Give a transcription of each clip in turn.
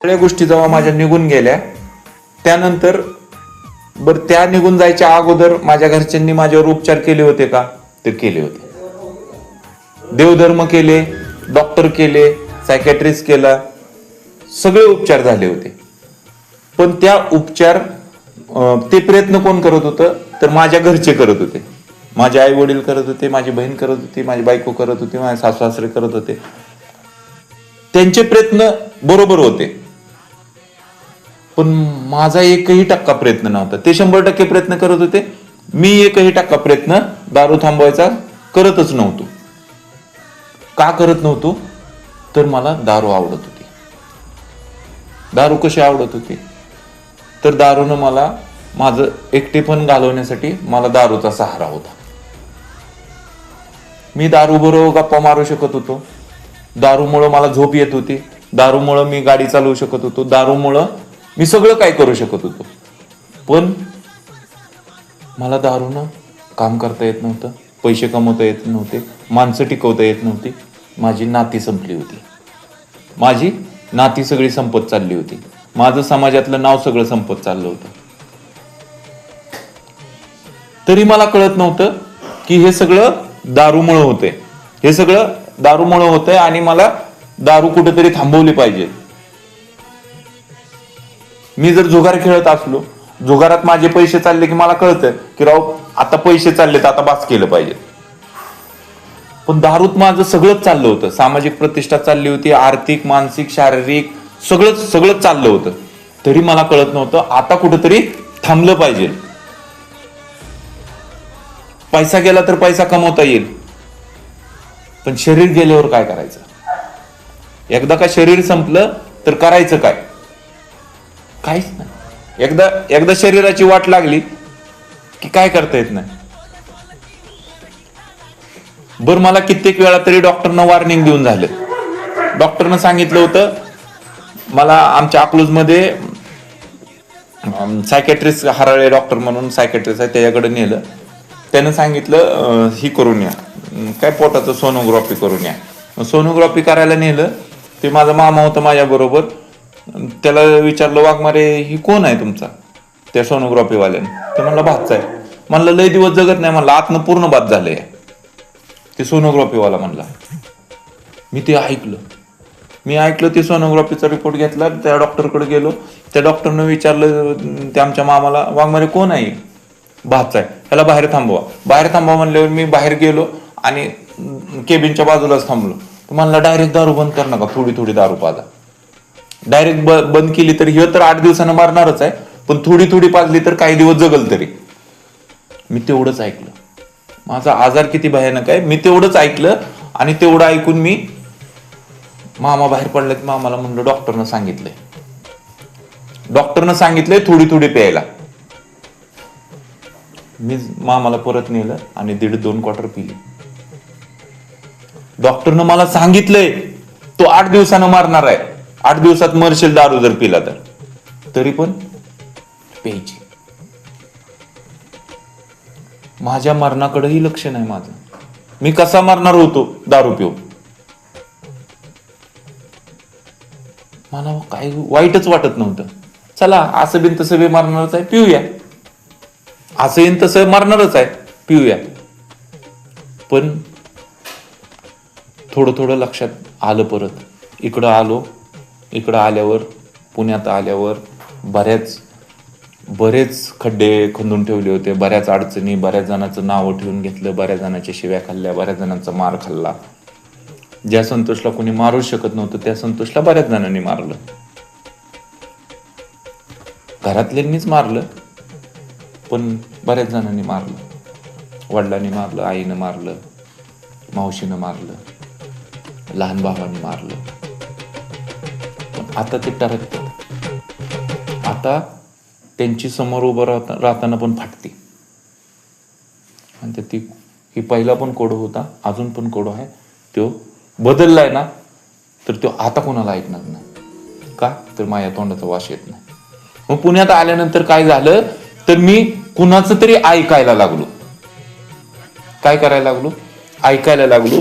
सगळ्या गोष्टी जेव्हा माझ्या निघून गेल्या त्यानंतर त्या निघून जायच्या अगोदर माझ्या घरच्यांनी माझ्यावर उपचार केले होते का? ते केले होते. देवधर्म केले, डॉक्टर केले, सायकॅट्रिस्ट केला, सगळे उपचार झाले होते. पण त्या उपचार ते प्रयत्न कोण करत होतं? तर माझ्या घरचे करत होते. माझे आई वडील करत होते, माझी बहीण करत होती, माझी बायको करत होती, माझे सासू सासरे करत होते. त्यांचे प्रयत्न बरोबर होते, पण माझा 1% प्रयत्न नव्हता. ते 100% प्रयत्न करत होते, मी 1% प्रयत्न दारू थांबवायचा करतच नव्हतो. का करत नव्हतो? तर मला दारू आवडत होती. दारू कशी आवडत होती? तर दारूनं मला माझं एकटेपण घालवण्यासाठी मला दारूचा सहारा होता. मी दारू बरोबर गप्पा मारू शकत होतो, दारूमुळं मला झोप येत होती, दारूमुळं मी गाडी चालवू शकत होतो, दारूमुळं मी सगळं काय करू शकत होतो. पण मला दारूनं काम करता येत नव्हतं, पैसे कमवता येत नव्हते, माणसं टिकवता येत नव्हती. माझी नाती संपली होती, माझी नाती सगळी संपत चालली होती, माझं समाजातलं नाव सगळं संपत चाललं होतं. तरी मला कळत नव्हतं की हे सगळं दारूमुळं होतंय, हे सगळं दारूमुळं होतंय आणि मला दारू कुठेतरी थांबवली पाहिजे. मी जर जुगार खेळत असलो, जुगारात माझे पैसे चालले की मला कळतं की राव आता पैसे चाललेत, आता बास केलं पाहिजे. पण दारूत माझं सगळंच चाललं होतं, सामाजिक प्रतिष्ठा चालली होती, आर्थिक, मानसिक, शारीरिक सगळंच चाललं होतं. तरी मला कळत नव्हतं आता कुठेतरी थांबलं पाहिजे. पैसा गेला तर पैसा कमवता येईल, पण शरीर गेल्यावर काय करायचं? एकदा का शरीर संपलं तर करायचं काय? काहीच नाही. एकदा शरीराची वाट लागली की काय करता येत नाही. बर मला कित्येक वेळा तरी डॉक्टरनं वॉर्निंग देऊन झालं. डॉक्टरनं सांगितलं होतं मला, आमच्या अकलूजमध्ये सायकॅट्रिस्ट हराळे डॉक्टर म्हणून सायकॅट्रिस्ट आहे, त्याच्याकडे नेलं. त्यानं सांगितलं ही करून या, काय पोटाचं सोनोग्राफी करून या. सोनोग्राफी करायला नेलं. ते माझा मामा होता माझ्या बरोबर. त्याला विचारलं, वाघमारे ही कोण आहे तुमचा? त्या सोनोग्राफी वाल्यानं. ते म्हणलं भातचा आहे. म्हणलं लय दिवस जगत नाही, म्हणलं आतनं पूर्ण बाद झालंय. ते सोनोग्राफी वाला म्हणला. मी ते ऐकलं ते सोनोग्राफीचा रिपोर्ट घेतला, त्या डॉक्टरकडे गेलो. त्या डॉक्टरनं विचारलं त्या आमच्या मामाला, वाघमारे कोण आहे? भातचा आहे, त्याला बाहेर थांबवा म्हणल्यावर मी बाहेर गेलो आणि केबिनच्या बाजूलाच थांबलो. म्हणला डायरेक्ट दारू बंद कर नका, थोडी थोडी दारू पाजा. डायरेक्ट बंद केली तर हे तर 8 दिवसानं मारणारच आहे, पण थोडी थोडी पाजली तर काही दिवस जगल तरी. मी तेवढंच ऐकलं. माझा आजार किती भयानक आहे मी तेवढंच ऐकलं. आणि तेवढं ऐकून मी मामा बाहेर पडला की मामाला म्हणलं डॉक्टरनं सांगितलंय थोडी थोडी प्यायला. मी मामाला परत नेलं आणि 1.5-2 क्वार्टर पिली. डॉक्टरनं मला सांगितलंय तो 8 दिवसानं मारणार आहे, 8 दिवसात मरशील दारू जर पिला तर. तरी पण प्यायची. माझ्या मरणाकडेही लक्ष नाही माझं. मी कसा मरणार होतो दारू पिऊन. मला काही वाईटच वाटत नव्हतं. चला असं बिन तसं बी मरणारच आहे, पिऊया. असं येईन तसं मरणारच आहे, पिऊया. पण थोडं थोडं लक्षात आलं. परत इकडं आल्यावर, पुण्यात आल्यावर बरेच खड्डे खंदून ठेवले होते, बऱ्याच अडचणी, बऱ्याच जणांचं नाव ठेवून घेतलं, बऱ्याच जणांच्या शिव्या खाल्ल्या, बऱ्याच जणांचा मार खाल्ला. ज्या संतोषला कोणी मारूच शकत नव्हतं त्या संतोषला बऱ्याच जणांनी मारलं. घरातल्यांनीच मारलं, पण बऱ्याच जणांनी मारलं. वडिलांनी मारलं, आईनं मारलं, मावशीनं मारलं, लहान भावाने मारलं. पण आता ते टरकतात. आता त्यांची समोर उभं राहताना पण फाटते. आणि ही पहिला पण कोडो होता, अजून पण कोडो आहे. तो बदललाय ना तर तो आता कोणाला ऐकणार नाही. का? तर माझ्या तोंडाचा वास येत नाही. मग पुण्यात आल्यानंतर काय झालं तर मी कुणाचं तरी ऐकायला लागलो. काय करायला लागलो? ऐकायला लागलो.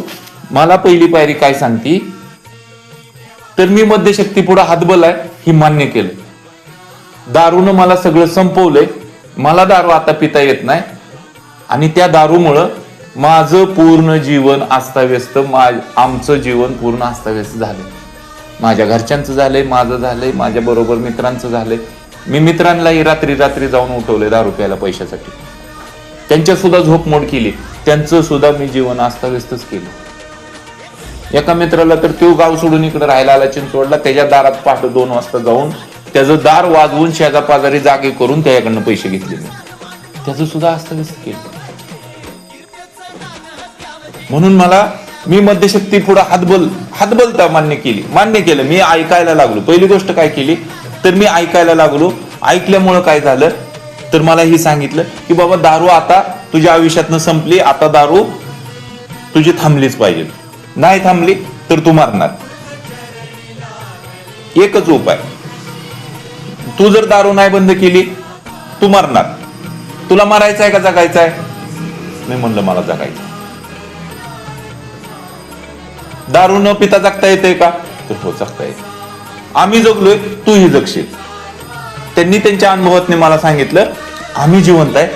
मला पहिली पायरी काय सांगती तर मी मध्यशक्ती पुढे हातबल आहे, ही मान्य केलं. दारूनं मला सगळं संपवलंय, मला दारू आता पिता येत नाही आणि त्या दारूमुळं माझं पूर्ण जीवन अस्ताव्यस्त, आमचं जीवन पूर्ण अस्ताव्यस्त झालं. माझ्या घरच्यांचं झालंय, माझं झालंय, माझ्या बरोबर मित्रांचं झालंय. मी मित्रांनाही रात्री रात्री जाऊन उठवलंय दारू प्यायला पैशासाठी, त्यांच्या सुद्धा झोप मोड केली, त्यांचं सुद्धा मी जीवन अस्ताव्यस्तच केलं. एका मित्राला तर तो गाव सोडून इकडे राहायला आला चिंचवडला, त्याच्या दारात पहाटे 2 वाजता जाऊन त्याचं दार वाजवून शेजा पाजारी जागे करून त्याच्याकडनं पैसे घेतले, त्याचं सुद्धा अस्ताव्यस्त केलं. म्हणून मी मध्यशक्ती पुढे हातबलता मान्य केलं. मी ऐकायला लागलो. पहिली गोष्ट काय केली तर मी ऐकायला लागलो. ऐकल्यामुळं काय झालं तर मला ही सांगितलं की बाबा दारू आता तुझ्या आयुष्यातनं संपली, आता दारू तुझी थांबलीच पाहिजे, नाही थांबली तर तू मरणार. एकच उपाय, तू जर दारू नाही बंद केली तू मरणार. तुला मरायचं आहे का जगायचं आहे? मी म्हणलं मला जगायचं. दारू न पिता जगता येते का? तर हो, जगता येते. आम्ही जगलोय, तूही जगशील. त्यांनी त्यांच्या अनुभवातने मला सांगितलं आम्ही जिवंत आहे,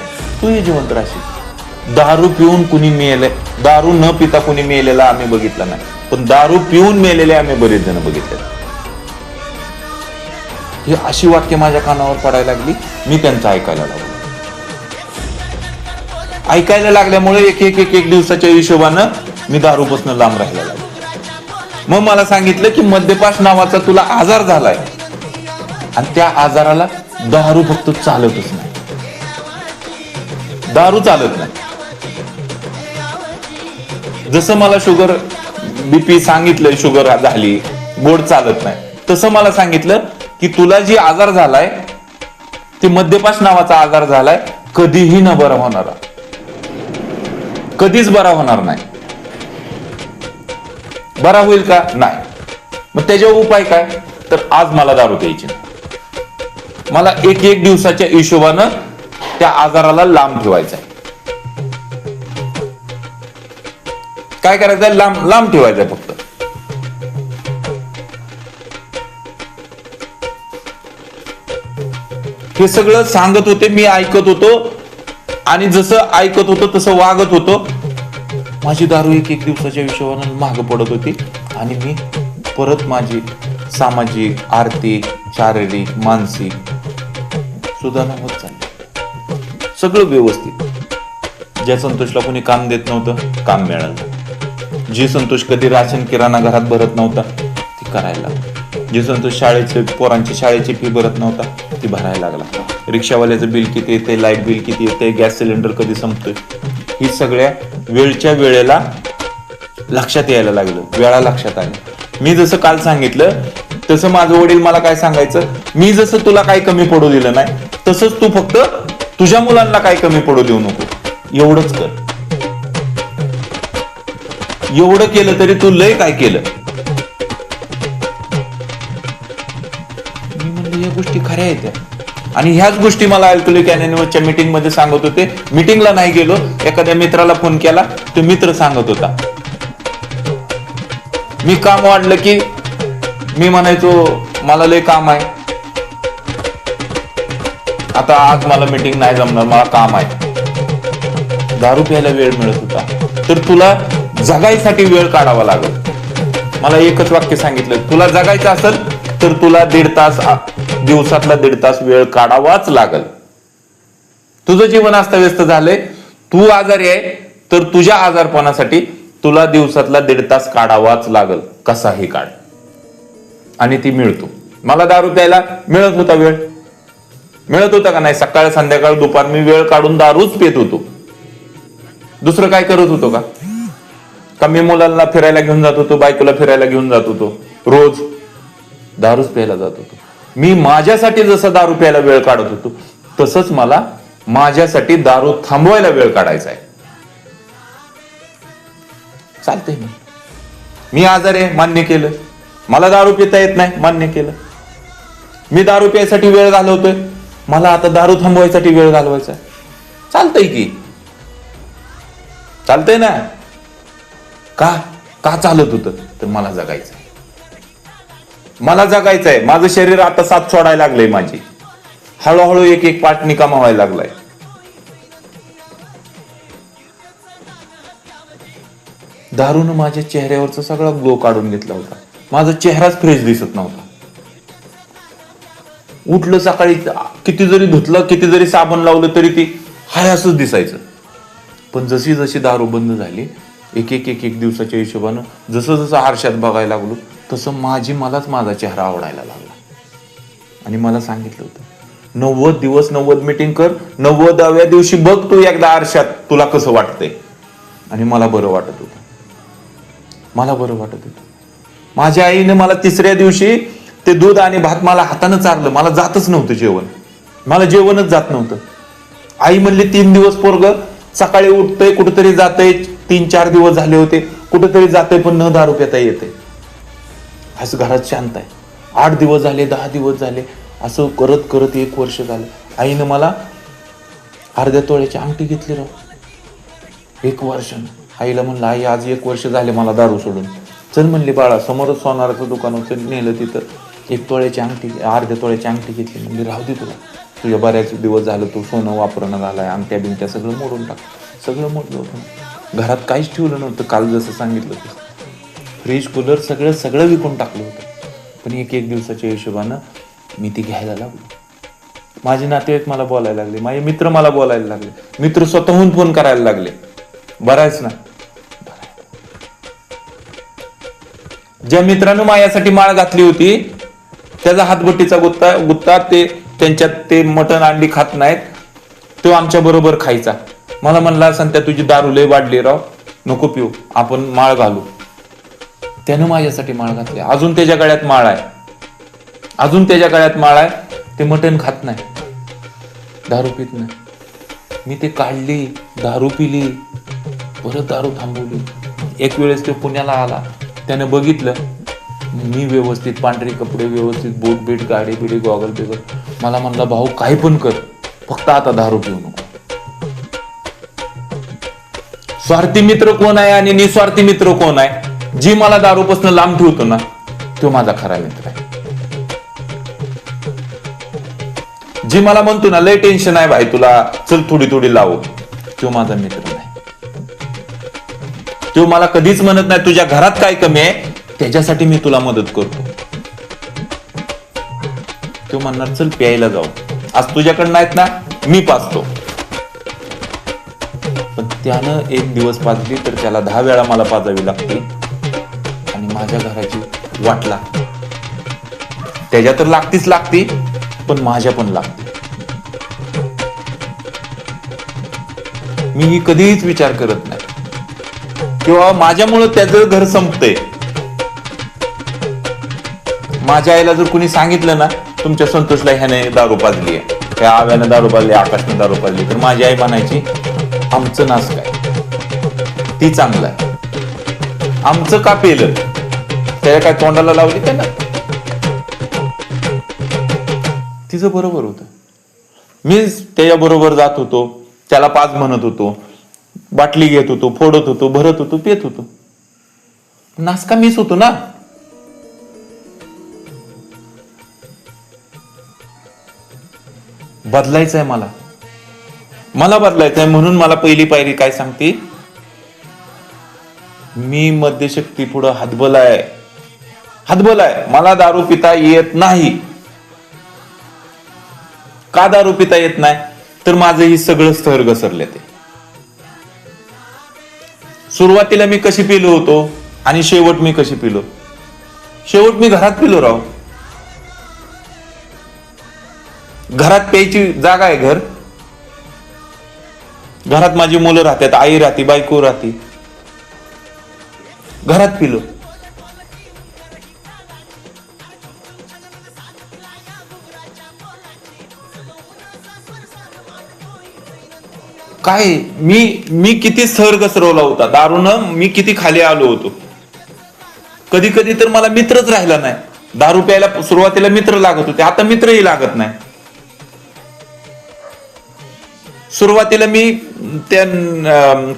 तूही जिवंत राहशील. दारू पिऊन कुणी मेले, दारू न पिता कुणी मेलेला आम्ही बघितलं नाही, पण दारू पिऊन मेलेले आम्ही बरेच जण बघितले. ही अशी वाक्य माझ्या कानावर पडायला लागली. मी त्यांचं ऐकायला लागलो. ऐकायला लागल्यामुळे एक दिवसाच्या हिशोबानं मी दारूपासून लांब राहायला लागलो. मग मला सांगितलं की मद्यपाश नावाचा तुला आजार झालाय आणि त्या आजाराला दारू फक्त चालतच नाही, दारू चालत नाही. जसं मला शुगर बीपी सांगितलंय, शुगर झाली, गोड चालत नाही, तसं मला सांगितलं की तुला जी आजार झालाय ती मद्यपाश नावाचा आजार झालाय, कधीही न बरा होणार, कधीच बरा होणार नाही. बरा होईल का? नाही. मग त्याच्यावर उपाय काय? तर आज मला दारू प्यायची नाही. मला एक दिवसाच्या हिशोबानं त्या आजाराला लांब ठेवायचा आहे. काय करायचंय? लांब ठेवायचंय फक्त. हे सगळं सांगत होते, मी ऐकत होतो आणि जसं ऐकत होतो तसं वागत होतो. माझी दारू एक दिवसाच्या हिशोबाने मागे पडत होती आणि मी परत माझी सामाजिक, आर्थिक, शारीरिक, मानसिक सुधारणा होत चालली. सगळं व्यवस्थित. ज्या संतोषला कोणी काम देत नव्हतं, काम मिळालं. जी संतोष कधी राशन किराणा घरात भरत नव्हता, ती करायला लागला. जे संतोष पोरांची शाळेची फी भरत नव्हता, ती भरायला लागला. रिक्षावाल्याचं बिल किती येते, लाईट बिल किती येते, गॅस सिलेंडर कधी संपतोय, ही सगळ्या वेळच्या वेळेला लक्षात यायला लागलं. वेळा लक्षात आली. मी जसं काल सांगितलं तसं माझं वडील मला काय सांगायचं, मी जसं तुला काही कमी पडू दिलं नाही तसंच तू फक्त तुझ्या मुलांना काही कमी पडू देऊ नको, एवढंच कर. एवढं केलं तरी तू लय काय केलं. मी म्हणलं या गोष्टी खऱ्या आहेत. आणि ह्याच गोष्टी मला अल्कोहोलिक अनोनिमसच्या मीटिंग मध्ये सांगत होते. मीटिंगला नाही गेलो, एखाद्या मित्राला फोन केला, तो मित्र सांगत होता. मी काम वाढलं की मी म्हणायचो मला लय काम आहे, आता आज मला मीटिंग नाही जमणार, मला काम आहे. दारू प्यायला वेळ मिळत होता. तर तुला जगायसाठी वेळ काढावा लागेल. मला एकच वाक्य सांगितलं, तुला जगायचं असेल तर तुला 1.5 तास, दिवसातला 1.5 तास वेळ काढावाच लागल. तुझं जीवन अस्ताव्यस्त झालंय, तू आजारी आहे, तर तुझ्या आजारपणासाठी तुला दिवसातला 1.5 तास काढावाच लागल, कसाही काढ. आणि ती मिळतो. मला दारू प्यायला मिळत होता वेळ, मिळत होता का नाही? सकाळ संध्याकाळ दुपार मी वेळ काढून दारूच पित होतो. दुसरं काय करत होतो का मी मुलांना फिरायला घेऊन जात होतो, बायकोला फिरायला घेऊन जात होतो, रोज दारूच प्यायला जात होतो. मी माझ्यासाठी जसं दारू प्यायला वेळ काढत होतो तसंच मला माझ्यासाठी दारू थांबवायला वेळ काढायचा आहे. चालतंय. मी आजारी आहे, मान्य केलं. मला दारू पिता येत नाही, मान्य केलं. मी दारू प्यायसाठी वेळ घालवतोय, मला आता दारू थांबवायसाठी वेळ घालवायचा. चालतंय की, चालतंय ना. का चालत होतं? तर मला जगायचं. मला जगायचंय, माझं शरीर आता साथ सोडायला लागलंय माझी, हळूहळू एक एक पार्ट निकामा व्हायला लागलाय. दारूनं माझ्या चेहऱ्यावरचा सगळा ग्लो काढून घेतला होता. माझा चेहराच फ्रेश दिसत नव्हता. उठलं सकाळी, किती जरी धुतलं, किती जरी साबण लावलं तरी ती हाय असंच दिसायचं. पण जशी जशी दारू बंद झाली, एक एक एक एक दिवसाच्या हिशोबानं जसं जसं आरशात बघायला लागलो तसं मलाच माझा चेहरा आवडायला लागला. आणि मला सांगितलं होतं 90 दिवस 90 मीटिंग कर, 90व्या दिवशी बघ तू एकदा आरशात तुला कसं वाटतंय. आणि मला बरं वाटत होतं, मला बरं वाटत होतं. माझ्या आईने मला 3ऱ्या दिवशी ते दूध आणि भात मला हातानं चारलं. मला जातच नव्हतं जेवण, मला जेवणच जात नव्हतं. आई म्हणली 3 दिवस पोरग सकाळी उठतंय, कुठेतरी जातंय, 3-4 दिवस झाले होते, कुठेतरी जातंय पण न दारू पिता येते. असं घरात शांत आहे. 8 दिवस झाले, 10 दिवस झाले, असं करत करत 1 वर्ष झालं. आईनं मला अर्ध्या तोळ्याची अंगठी घेतली राव, 1 वर्षानं. आईला म्हणलं, आई आज 1 वर्ष झाले मला दारू सोडून. चल म्हणली बाळा, समोरच सोनाराचं दुकान होतं, नेलं तिथं. 1 तोळ्याची अंगठी, अर्ध्या तोळ्याची अंगठी घेतली. म्हणजे राहू दे तुला, तुझ्या बऱ्याच दिवस झालं तू सोनं वापरणं झालाय, अंगठ्या बिंगट्या सगळं मोडून टाक. सगळं मोडलं होतं, घरात काहीच ठेवलं नव्हतं. काल जसं सांगितलं होतं, फ्रीज कूलर सगळं विकून टाकलं होतं. पण एक दिवसाच्या हिशोबानं मी ती घ्यायला लागलो. माझे नातेवाईक मला बोलायला लागले, माझे मित्र मला बोलायला लागले, मित्र स्वतःहून फोन करायला लागले, बरायच ना. ज्या मित्रानं माझ्यासाठी माळ घातली होती त्याचा हातभट्टीचा गुत्ता ते त्यांच्यात ते मटण अंडी खात नाहीत, तो आमच्या बरोबर खायचा. मला म्हणला, संत्या तुझी दारू लय वाढली राव, नको पिऊ, आपण माळ घालू. त्यानं माझ्यासाठी माळ घातली. अजून त्याच्या गळ्यात माळ आहे, अजून त्याच्या गळ्यात माळ आहे. ते मटण खात नाही, दारू पित नाही. मी ते काढली, दारू पिली, परत दारू थांबवली. एक वेळेस तो पुण्याला आला, त्याने बघितलं मी व्यवस्थित, पांढरे कपडे व्यवस्थित, बूट बीट, गाडी बिडी, गॉगल बिगल. मला म्हणला, भाऊ काही पण कर, फक्त आता दारू पिऊ नको. स्वार्थी मित्र कोण आहे आणि निस्वार्थी मित्र कोण आहे? जी मला दारूपासून लांब ठेवतो ना, तो माझा खरा मित्र आहे. जी मला म्हणतो ना, लय टेन्शन आहे भाई तुला, चल थोडी थोडी लावू, तो माझा मित्र नाही. तो मला कधीच म्हणत नाही तुझ्या घरात काय कमी आहे त्याच्यासाठी मी तुला मदत करतो. तो म्हणणार चल प्यायला जाऊ, आज तुझ्याकडे नाहीत ना, मी पाजतो. पण त्यानं 1 दिवस पाजली तर त्याला 10 वेळा मला पाजावी लागते. आणि माझ्या घराची वाट लागते, त्याच्या तर लागती, पण माझ्या पण लागते. मी कधीच विचार करत नाही किंवा माझ्यामुळे त्याचं घर संपतंय. माझ्या आईला जर कुणी सांगितलं ना, तुमच्या संतोषला ह्याने दारू पाजली आहे, त्या आव्यानं दारू पाजली, आकाशने दारू पाजली, तर माझी आई म्हणायची, आमचं नास काय, ती चांगलं आहे, आमचं का पेलं, त्याला काय तोंडाला लावली त्याला. तिचं बरोबर होतं. मी त्याच्या बरोबर जात होतो, त्याला पाच म्हणत होतो, बाटली घेत होतो, फोडत होतो, भरत होतो, पेत होतो. नासका मीच होतो ना. बदलायचंय मला बदलायचंय. म्हणून मला पहिली पायरी काय सांगते, मी मद्यशक्ती पुढं हातबल आहे. मला दारू पिता येत नाही. का दारू पिता येत नाही? तर माझं ही सगळं स्तर घसरले. ते सुरुवातीला मी कशी पिलो होतो आणि शेवट मी कशी पिलो. शेवट मी घरात पिलो राव. घरात प्यायची जागा आहे, घरात माझी मुलं राहतात, आई राहते, बायको राहते, घरात पिलो. काय मी किती स्तर घसरवला होता दारूनं. मी किती खाली आलो होतो. कधी कधी तर मला मित्रच राहिला नाही. दारू प्यायला सुरुवातीला मित्र लागत होते, आता मित्रही लागत नाही. सुरुवातीला मी त्या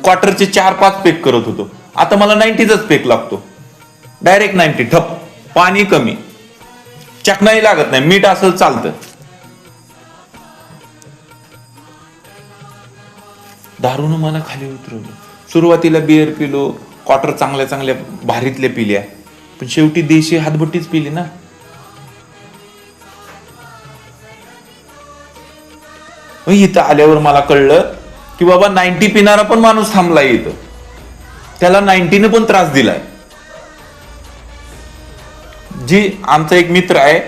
क्वार्टरचे 4-5 पेक करत होतो, आता मला 90च पेक लागतो. डायरेक्ट 90 ठप. पाणी कमी, चकनाही लागत नाही, मीठ असं चालतं. दारूनं मला खाली उतरवलं. सुरुवातीला बिअर पिलो, क्वार्टर चांगल्या चांगल्या भारीतल्या पिल्या, पण शेवटी देशी हातभट्टीच पिली ना. इथं आल्यावर मला कळलं की बाबा 90 पिणारा पण माणूस थांबलाय इथं, त्याला 90 पण त्रास दिलाय. जी आमचा एक मित्र आहे,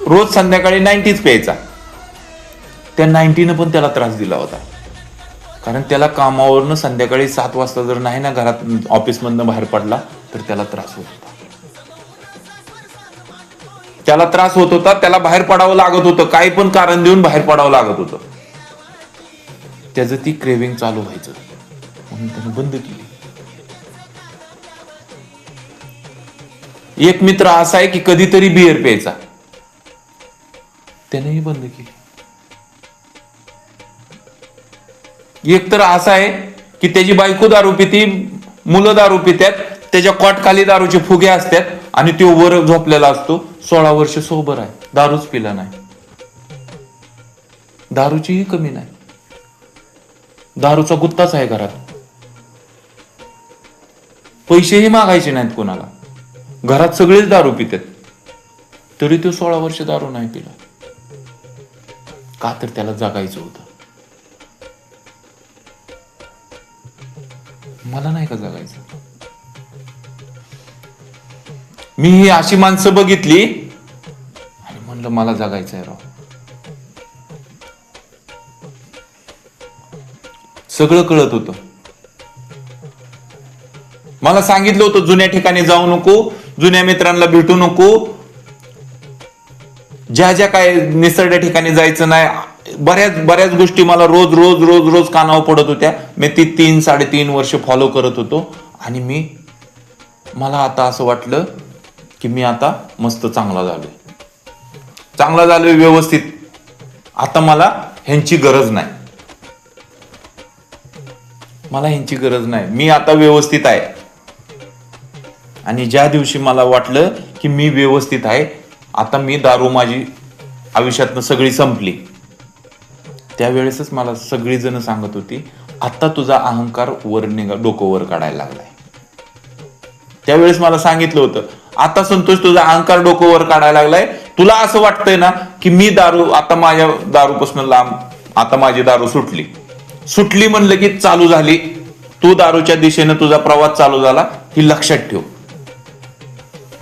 रोज संध्याकाळी 90 प्यायचा, त्या 90 पण त्याला त्रास दिला होता. कारण त्याला कामावरनं संध्याकाळी 7 वाजता जर नाही ना घरात ऑफिसमधनं बाहेर पडला तर त्याला त्रास होत होता. त्याला बाहेर पडावं लागत होतं, काही पण कारण देऊन बाहेर पडावं लागत होतं. त्याचं ती क्रेविंग चालू व्हायचं, म्हणून त्याने बंद केली. एक मित्र असा आहे की कधीतरी बिअर प्यायचा, त्यानेही बंद केली. एक तर असा आहे की त्याची बायको दारू पिती, मुलं दारू पितात, त्याच्या कॉट खाली दारूचे फुगे असतात आणि तो वर झोपलेला असतो. 16 वर्ष सोबर आहे, दारूच पिला नाही, दारूचीही कमी नाही, दारूचा गुत्ताच आहे घरात. पैसेही मागायचे नाहीत कोणाला, घरात सगळेच दारू पितात, तरी तो 16 वर्ष दारू नाही पिला. का तर त्याला जगायचं होतं. मला नाही का जगायचं. मी ही अशी माणसं बघितली आणि म्हणलं मला जगायचंय राव. सगळं कळत होतं. मला सांगितलं होतं जुन्या ठिकाणी जाऊ नको, जुन्या मित्रांना भेटू नको, ज्या ज्या काय निसर्ड्या ठिकाणी जायचं नाही. बऱ्याच गोष्टी मला रोज रोज रोज रोज कानावर पडत होत्या. मी ती 3-3.5 वर्ष फॉलो करत होतो आणि मला आता असं वाटलं की मी आता मस्त चांगला झालोय व्यवस्थित. आता मला ह्यांची गरज नाही, मी आता व्यवस्थित आहे. आणि ज्या दिवशी मला वाटलं की मी व्यवस्थित आहे, आता मी दारू माझी आयुष्यातनं सगळी संपली, त्यावेळेसच मला सगळी जण सांगत होती आता तुझा अहंकार डोकं वर काढायला लागलाय. त्यावेळेस मला सांगितलं होतं आता संतोष तुझा अहंकार डोकं वर काढायला लागलाय. तुला असं वाटतंय ना की मी आता माझ्या दारूपासून लांब, आता माझी दारू सुटली म्हणलं की चालू झाली, तू दारूच्या दिशेनं तुझा प्रवास चालू झाला, ही लक्षात ठेव.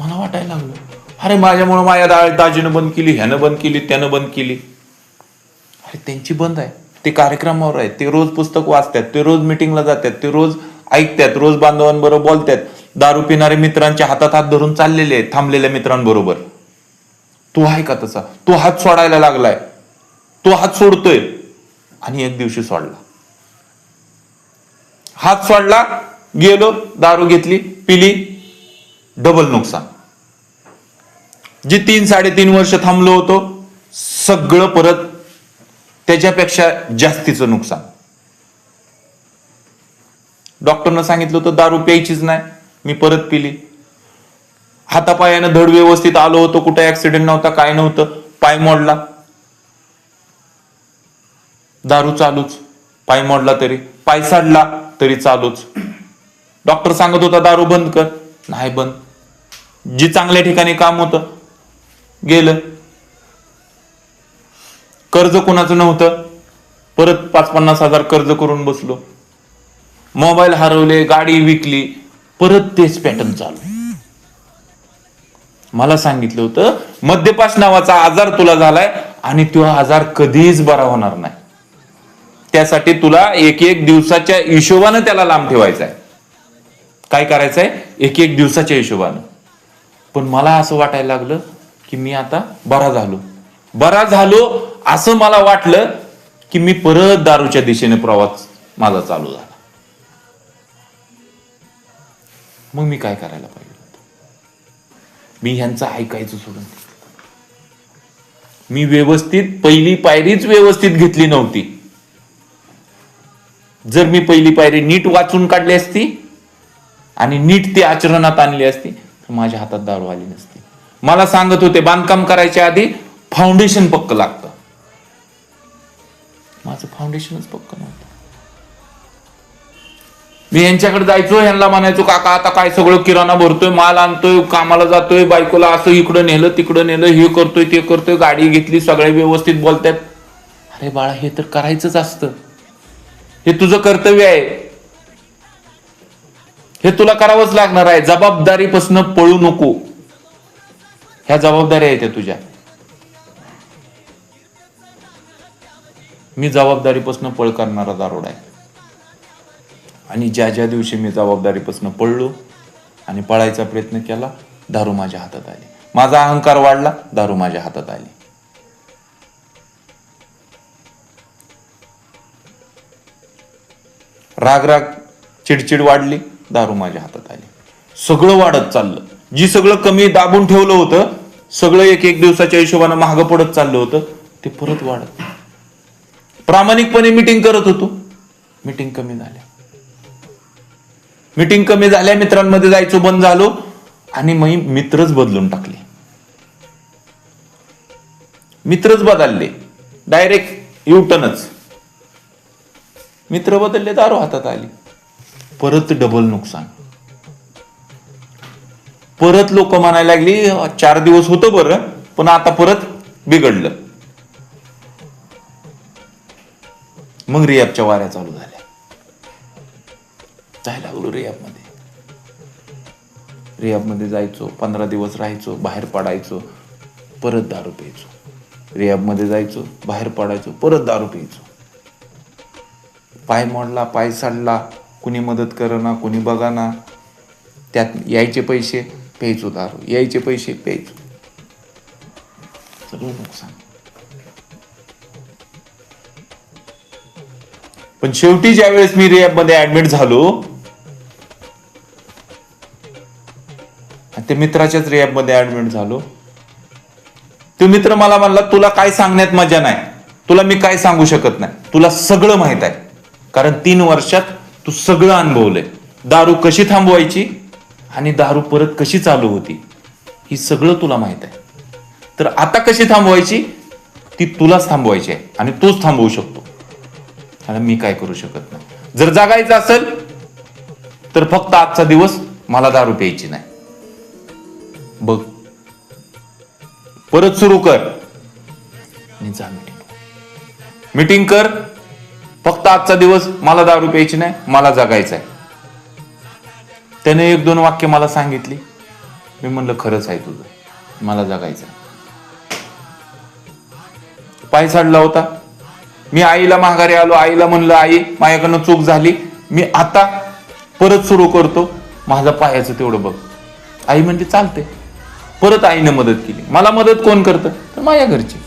मला वाटायला लागलं अरे माझ्यामुळे माझ्या दाजीनं बंद केली, ह्यानं बंद केली, त्यानं बंद केली. अरे त्यांची बंद आहे, ते कार्यक्रमावर आहेत, ते रोज पुस्तक वाचतात, ते रोज मिटिंगला जातात, ते रोज ऐकतात, रोज बांधवांबरोबर बोलतात, दारू पिणारे मित्रांच्या हातात हात धरून चाललेले आहेत थांबलेल्या मित्रांबरोबर. तू आहे का तसा? तो हात सोडायला लागलाय, तो हात सोडतोय. आणि एक दिवशी सोडला, हात सोडला, गेलो, दारू घेतली, पिली, डबल नुकसान. जी 3-3.5 वर्ष थांबलो होतो सगळं परत त्याच्यापेक्षा जास्तीचं नुकसान. डॉक्टरनं सांगितलं होतं दारू प्यायचीच नाही, मी परत पिली. हातापायानं धड व्यवस्थित आलो होतो, कुठे ऍक्सिडेंट नव्हता, काय नव्हतं. पाय मोडला, दारू चालूच. पाय मोडला तरी, पाय सडला तरी चालूच. डॉक्टर सांगत होता दारू बंद कर, नाही बंद. जी चांगल्या ठिकाणी काम होतं गेलं. कर्ज कोणाचं नव्हतं, परत 5-50 हजार कर्ज करून बसलो. मोबाईल हरवले, गाडी विकली, परत तेच पॅटर्न चालू. मला सांगितलं होतं मद्यपास नावाचा आजार तुला झालाय आणि तो आजार कधीच बरा होणार नाही. त्यासाठी तुला एक दिवसाच्या हिशोबानं त्याला लांब ठेवायचा आहे. काय करायचंय? एक दिवसाच्या हिशोबानं. पण मला असं वाटायला लागलं की मी आता बरा झालो असं मला वाटलं की मी परत दारूच्या दिशेने प्रवास माझा चालू झाला. मग मी काय करायला पाहिजे? मी ह्यांचं ऐकायचं सोडून मी पहिली पायरीच व्यवस्थित घेतली नव्हती. जर मी पहिली पायरी नीट वाचून काढली असती आणि नीट ती आचरणात आणली असती तर माझ्या हातात दारू आली नसती. मला सांगत होते बांधकाम करायच्या आधी फाउंडेशन पक्क लागतं. माझं फाउंडेशनच पक्क नव्हतं. मी यांच्याकडे जायचो, यांना म्हणायचो काका आता काय सगळं किराणा भरतोय, माल आणतोय, कामाला जातोय, बायकोला असं इकडं नेलं तिकडं नेलं, हे करतोय ते करतोय, गाडी घेतली, सगळे व्यवस्थित बोलतात. अरे बाळा हे तर करायचंच असतं, हे तुझं कर्तव्य आहे, हे तुला करावंच लागणार आहे. जबाबदारीपासून पळू नको, ह्या जबाबदाऱ्या आहेत त्या तुझ्या. मी जबाबदारीपासून पळ करणारा दारोडा आहे. आणि ज्या ज्या दिवशी मी जबाबदारीपासून पळलो आणि पळायचा प्रयत्न केला, दारू माझ्या हातात आली. माझा अहंकार वाढला, दारू माझ्या हातात आली. राग चिडचिड वाढली, दारू माझ्या हातात आली. सगळं वाढत चाललं. जी सगळं कमी दाबून ठेवलं होतं, सगळं एक एक दिवसाच्या हिशोबानं महाग पडत चाललं होतं, ते परत वाढत. प्रामाणिकपणे मिटिंग करत होतो, मिटिंग कमी झाल्या. मिटिंग कमी झाल्या, मित्रांमध्ये जायचो बंद झालो आणि मी मित्रच बदलून टाकले. मित्रच बदलले, डायरेक्ट युटर्नच. मित्र बदलले, दारू हातात आली. परत डबल नुकसान. परत लोक म्हणायला लागली 4 दिवस होतं बरं, पण आता परत बिघडलं. मग रियाबच्या वाऱ्या चालू झाल्या. जायला लागलो रियाबमध्ये जायचो, 15 दिवस राहायचो, बाहेर पडायचो, परत दारू प्यायचो. रियाबमध्ये जायचो, बाहेर पडायचो, परत दारू प्यायचो. पाय मोडला, पाय साडला, कुणी मदत करना, कुणी बघाना. त्यात यायचे पैसे प्यायचो दारू, यायचे पैसे प्यायचो. सगळं नुकसान. पण शेवटी ज्या वेळेस मी रियाबमध्ये ऍडमिट झालो, ते मित्राच्याच रियाबमध्ये ऍडमिट झालो, तो मित्र मला म्हणला तुला काय सांगण्यात मजा नाही, तुला मी काय सांगू शकत नाही, तुला सगळं माहित आहे, कारण 3 वर्षात तू सगळं अनुभवलंय. दारू कशी थांबवायची आणि दारू परत कशी चालू होती, ही सगळं तुला माहित आहे. तर आता कशी थांबवायची ती तुलाच थांबवायची आहे आणि तूच थांबवू शकतो, आणि मी काय करू शकत नाही. जर जगायचं असेल तर फक्त आजचा दिवस मला दारू प्यायची नाही. बघ, परत सुरू कर आणि जा मीटिंग कर. फक्त आजचा दिवस मला दारू प्यायची नाही, मला जगायचं आहे. त्याने 1-2 वाक्य मला सांगितली. मी म्हणलं खरंच आहे तुझं, मला जगायचं आहे. पाय साडला होता. मी आईला माघारी आलो. आईला म्हणलं आई माझ्याकडनं चूक झाली, मी आता परत सुरू करतो, माझा पायाचं तेवढं बघ. आई म्हणते चालते. परत आईने मदत केली. मला मदत कोण करतं, तर माझ्या घरची.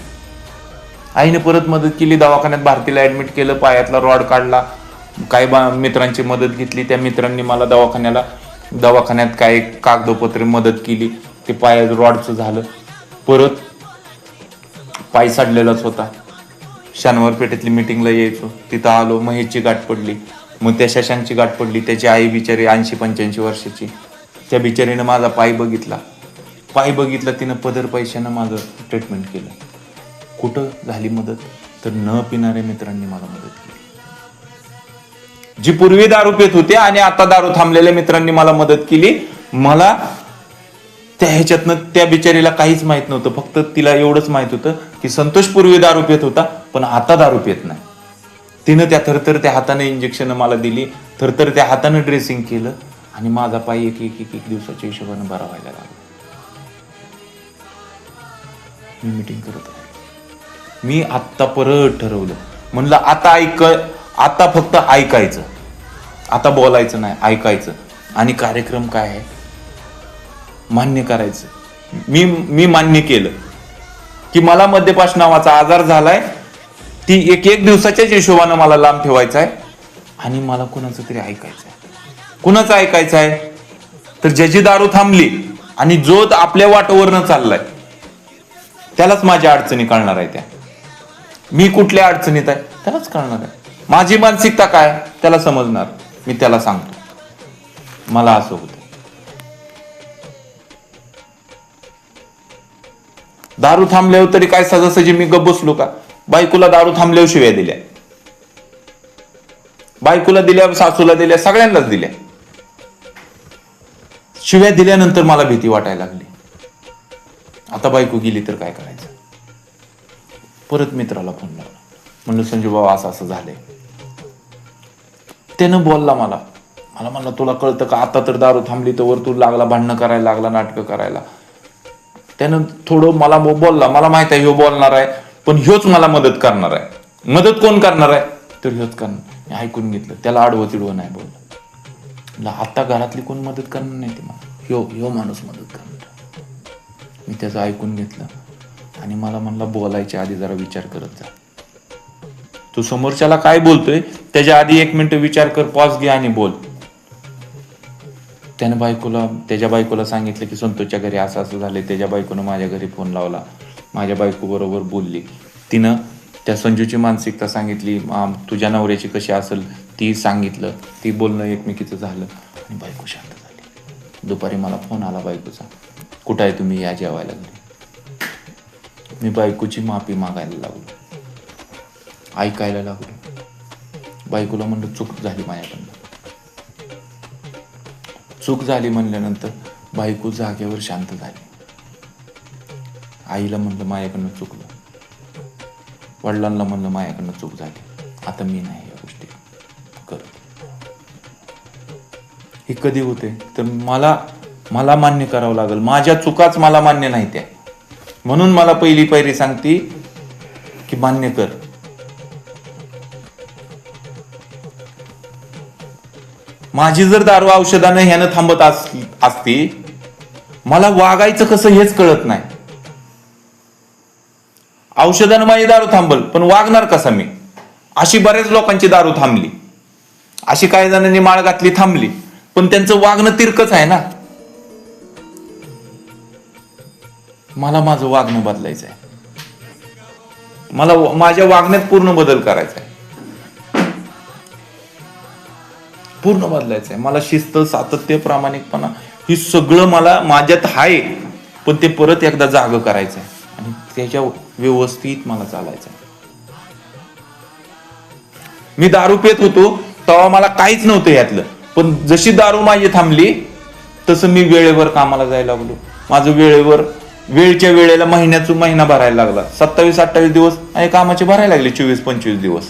आईने परत मदत केली. दवाखान्यात भारतीला ऍडमिट केलं, पायातला रॉड काढला. काही मित्रांची मदत घेतली. त्या मित्रांनी मला दवाखान्यात काय कागदपत्रे मदत केली. ते पायात रॉडचं झालं. परत पाय साडलेलाच होता. शनिवार पेठेतली मिटिंगला यायचो, तिथं आलो. महेशची गाठ पडली. मग त्या शशांकची गाठ पडली. त्याची आई बिचारी 80-85 वर्षाची. त्या बिचारीनं माझा पाय बघितला. तिनं पदर पैशानं माझं ट्रीटमेंट केलं. कुठं झाली मदत, तर न पिणाऱ्या मित्रांनी मला मदत केली. जी पूर्वी दारू पित होते आणि आता दारू थांबलेल्या मित्रांनी मला मदत केली. मला त्या ह्याच्यातनं त्या बिचारीला काहीच माहित नव्हतं. फक्त तिला एवढंच माहित होतं की संतोष पूर्वी दारू पित होता, पण आता दारू पित नाही. तिनं त्या थरथर त्या हाताने इंजेक्शन मला दिली, थरथर त्या हाताने ड्रेसिंग केलं आणि माझा पाय एक दिवसाच्या हिशोबाने बरा व्हायला लागला. मी मीटिंग करत आहे. मी आत्ता परत ठरवलं, म्हणलं आता फक्त ऐकायचं, आता बोलायचं नाही, ऐकायचं. आणि कार्यक्रम काय आहे मान्य करायचं. मी मान्य केलं की मला मद्यपाश नावाचा आजार झालाय, ती एक दिवसाच्याच हिशोबानं मला लांब ठेवायचा आहे आणि मला कुणाचं तरी ऐकायचं आहे. कुणाचं ऐकायचं आहे, तर ज्याची दारू थांबली आणि जो आपल्या वाटेवरनं चाललाय त्यालाच माझ्या अडचणी कळणार आहे. त्या मी कुठल्या अडचणीत आहे त्यालाच कळणार आहे. माझी मानसिकता काय त्याला समजणार. मी त्याला सांगतो मला असं होतं. दारू थांबल्यावर तरी काय सहजासहजी मी गप्प बसलो का? बायकोला दारू थांबल्यावर शिव्या दिल्या, बायकोला दिल्या, सासूला दिल्या, सगळ्यांनाच दिल्या. शिव्या दिल्यानंतर मला भीती वाटायला लागली. आता बायको गेली तर काय करायचं? परत मित्राला फोन लावला, म्हणलं संजू बाबा असं असं झालंय. त्यानं बोलला मला म्हणला तुला कळतं का? आता तर दारू थांबली तर तू लागला भांडणं करायला, लागला नाटकं करायला. त्यानं थोडं मला बोलला. मला माहित आहे ह्यो बोलणार आहे, पण ह्योच मला मदत करणार आहे. मदत कोण करणार आहे? तर ह्योच करणार. मी ऐकून घेतलं. त्याला आडवं तिडवं नाही बोललं. आता घरातली कोण मदत करणार नाही ते मला, ह्यो माणूस मदत करणार. मी त्याचं ऐकून घेतलं आणि मला म्हणला बोलायच्या आधी जरा विचार करत जा. तू समोरच्याला काय बोलतोय त्याच्या आधी 1 मिनिट विचार कर, पॉज घे आणि बोल. त्याने त्याच्या बायकोला सांगितलं की संतोषच्या घरी असं असं झालंय. त्याच्या बायकोनं माझ्या घरी फोन लावला, माझ्या बायको बरोबर बोलली. तिनं त्या संजूची मानसिकता सांगितली, तुझ्या नवऱ्याची कशी असेल ती सांगितलं. ती बोलणं एकमेकीचं झालं आणि बायको शांत झाली. दुपारी मला फोन आला बायकोचा, कुठं आहे तुम्ही, या जेवायला घरी. मी बायकोची माफी मागायला लागलो, ऐकायला लागलो. बायकोला म्हणलं चूक झाली माझ्याकडनं. चूक झाली म्हणल्यानंतर बायको जागेवर शांत झाली. आईला म्हणलं माझ्याकडनं चुकलं, वडिलांना म्हणलं माझ्याकडनं चूक झाली, आता मी नाही या गोष्टी करत. हे कधी होते तर मला मान्य करावं लागेल. माझ्या चुकाच मला मान्य नाही त्या, म्हणून मला पहिली पायरी सांगते की मान्य कर. माझी जर दारू औषधानं ह्यानं थांबत असती, मला वागायचं कसं हेच कळत नाही. औषधानं माझी दारू थांबल, पण वागणार कसा मी? अशी बऱ्याच लोकांची दारू थांबली, अशी काही जणांनी माळ घातली थांबली, पण त्यांचं वागणं तिरकच आहे ना. मला माझं वागणं बदलायचं आहे. मला माझ्या वागण्यात पूर्ण बदल करायचा आहे, पूर्ण बदलायचं आहे. मला शिस्त, सातत्य, प्रामाणिकपणा ही सगळं मला माझ्यात आहे, पण ते परत एकदा जागं करायचं आहे आणि त्याच्या व्यवस्थित मला चालायचं आहे. मी दारू पेत होतो तेव्हा मला काहीच नव्हतं यातलं, पण जशी दारू माझी थांबली तसं मी वेळेवर कामाला जायला लागलो. माझं वेळच्या वेळेला महिना भरायला लागला. 27-28 दिवस आणि कामाचे भरायला लागले. 24-25 दिवस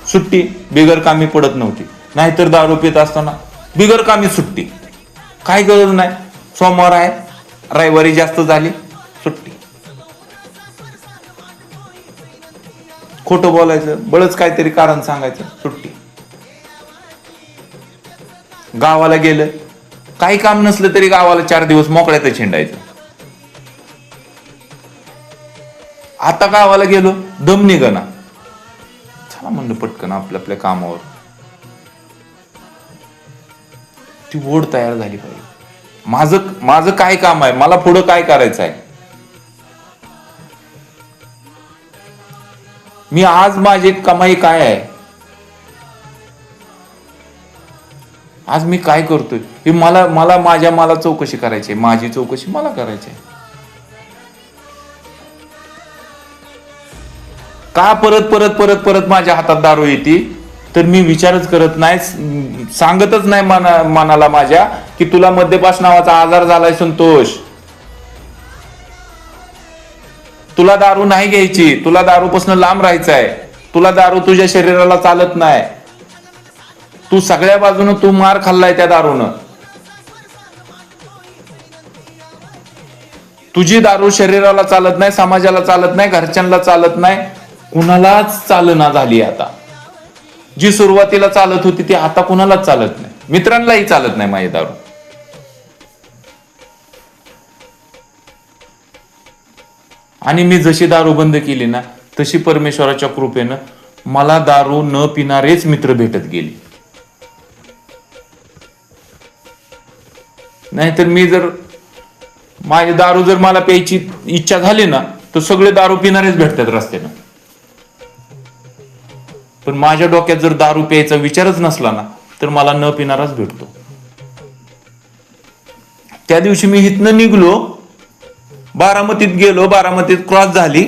सुट्टी बिगर कामी पडत नव्हती. नाहीतर दारू पित असताना बिगर कामी सुट्टी, काय गरज नाही. सोमवार आहे, रविवारी जास्त झाली सुट्टी. खोटं बोलायचं, बळच काहीतरी कारण सांगायचं, सुट्टी. गावाला गेलं, काही काम नसलं तरी गावाला 4 दिवस मोकळ्यातच हिंडायचं. आता गावाला गेलो, दम निघना. चला म्हणलं पटकन आपल्या कामावर. ती ओढ तयार झाली पाहिजे. माझं काय काम आहे, मला पुढं काय करायचं आहे. मी आज माझी कमाई काय आहे, आज मी काय करतोय हे मला चौकशी करायची. माझी चौकशी मला करायची आहे. का परत माझ्या हातात दारू येते, तर मी विचारच करत नाही, सांगतच नाही मनाला माझ्या की तुला मद्यपास नावाचा आजार झालाय संतोष, तुला दारू नाही घ्यायची, तुला दारूपासून लांब राहायचं आहे, तुला दारू तुझ्या शरीराला चालत नाही, तू सगळ्या बाजूनं तू मार खाल्लाय त्या दारूनं. तुझी दारू शरीराला चालत नाही, समाजाला चालत नाही, घरच्यांना चालत नाही, कुणालाच चालना झाली. आता जी सुरुवातीला चालत होती ती आता कुणालाच चालत नाही, मित्रांनाही चालत नाही माझी दारू. आणि मी जशी दारू बंद केली ना, तशी परमेश्वराच्या कृपेनं मला दारू न पिणारेच मित्र भेटत गेले. नाहीतर मी जर माझी दारू जर मला प्यायची इच्छा झाली ना, तर सगळे दारू पिणारेच भेटतात रस्त्यानं. पण माझ्या डोक्यात जर दारू प्यायचा विचारच नसला ना, तर मला न पिणाराच भेटतो. त्या दिवशी मी इथनं निघलो, बारामतीत गेलो, बारामतीत क्रॉस झाली